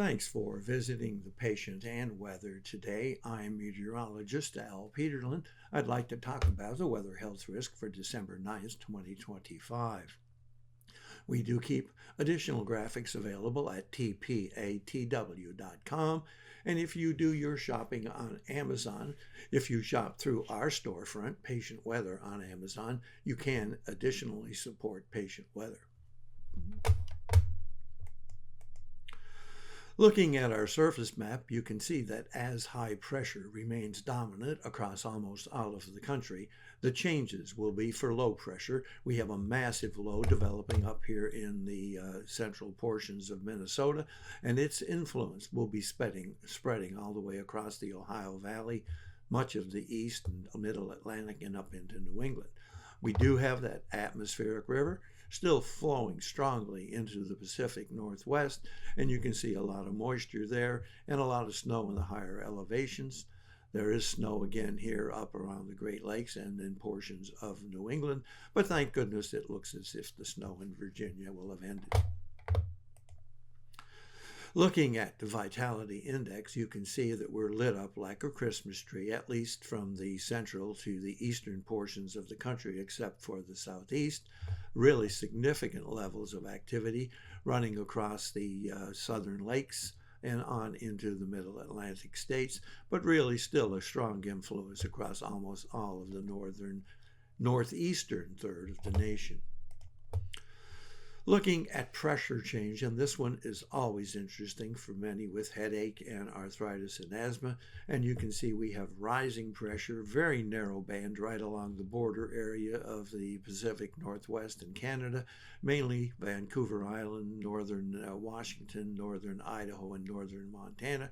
Thanks for visiting the patient and weather today. I'm meteorologist Al Peterlin. I'd like to talk about the weather health risk for December 9th, 2025. We do keep additional graphics available at tpatw.com. And if you do your shopping on Amazon, if you shop through our storefront, Patient Weather on Amazon, you can additionally support Patient Weather. Looking at our surface map, you can see that as high pressure remains dominant across almost all of the country, the changes will be for low pressure. We have a massive low developing up here in the central portions of Minnesota, and its influence will be spreading all the way across the Ohio Valley, much of the east and middle Atlantic, and up into New England. We do have that atmospheric river still flowing strongly into the Pacific Northwest, and you can see a lot of moisture there and a lot of snow in the higher elevations. There is snow again here up around the Great Lakes and in portions of New England, but thank goodness it looks as if the snow in Virginia will have ended. Looking at the vitality index, you can see that we're lit up like a Christmas tree, at least from the central to the eastern portions of the country, except for the southeast. Really significant levels of activity running across the southern lakes and on into the middle Atlantic states, but really still a strong influence across almost all of the northeastern third of the nation. Looking at pressure change, and this one is always interesting for many with headache and arthritis and asthma, and you can see we have rising pressure, very narrow band right along the border area of the Pacific Northwest and Canada, mainly Vancouver Island, northern Washington, northern Idaho, and northern Montana.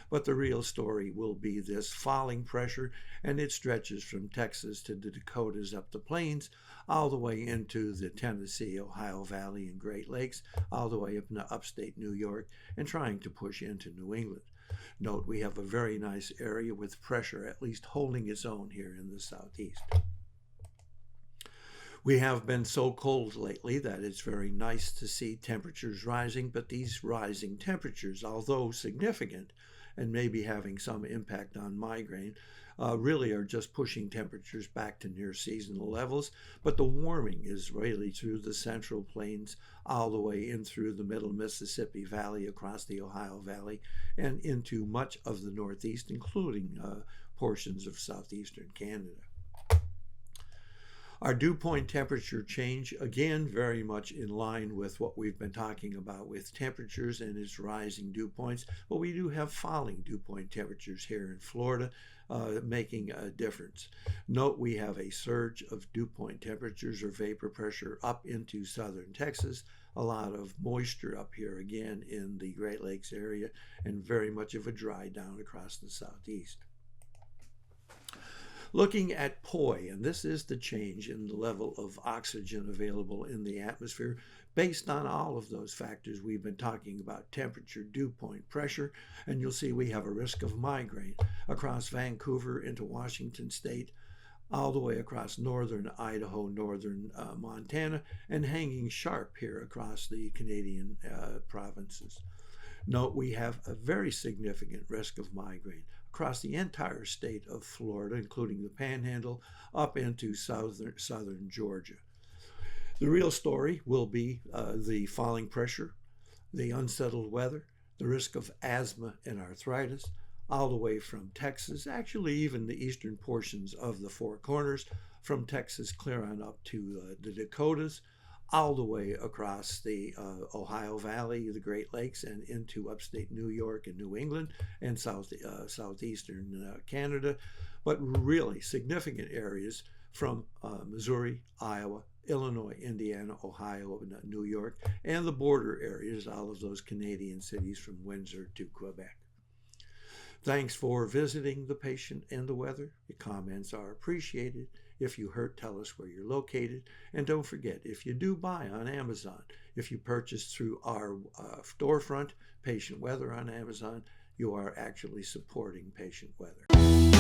But the real story will be this falling pressure, and it stretches from Texas to the Dakotas up the plains, all the way into the Tennessee, Ohio Valley, and Great Lakes, all the way up into upstate New York, and trying to push into New England. Note we have a very nice area with pressure at least holding its own here in the southeast. We have been so cold lately that it's very nice to see temperatures rising, but these rising temperatures, although significant, and maybe having some impact on migraine, really are just pushing temperatures back to near seasonal levels. But the warming is really through the central plains, all the way in through the middle Mississippi Valley, across the Ohio Valley, and into much of the Northeast, including portions of southeastern Canada. Our dew point temperature change, again, very much in line with what we've been talking about with temperatures and its rising dew points. But we do have falling dew point temperatures here in Florida, making a difference. Note we have a surge of dew point temperatures or vapor pressure up into southern Texas, a lot of moisture up here again in the Great Lakes area, and very much of a dry down across the southeast. Looking at POI, and this is the change in the level of oxygen available in the atmosphere based on all of those factors we've been talking about: temperature, dew point, pressure, and you'll see we have a risk of migraine across Vancouver into Washington state, all the way across northern Idaho, northern Montana, and hanging sharp here across the Canadian provinces. Note we have a very significant risk of migraine across the entire state of Florida, including the Panhandle, up into southern Georgia. The real story will be the falling pressure, the unsettled weather, the risk of asthma and arthritis, all the way from Texas, actually even the eastern portions of the Four Corners, from Texas clear on up to the Dakotas, all the way across the Ohio Valley, the Great Lakes, and into upstate New York and New England and southeastern Canada, but really significant areas from Missouri, Iowa, Illinois, Indiana, Ohio, and New York, and the border areas, all of those Canadian cities from Windsor to Quebec. Thanks for visiting the patient and the weather. Your comments are appreciated. If you hurt, tell us where you're located. And don't forget, if you do buy on Amazon, if you purchase through our storefront, Patient Weather on Amazon, you are actually supporting Patient Weather.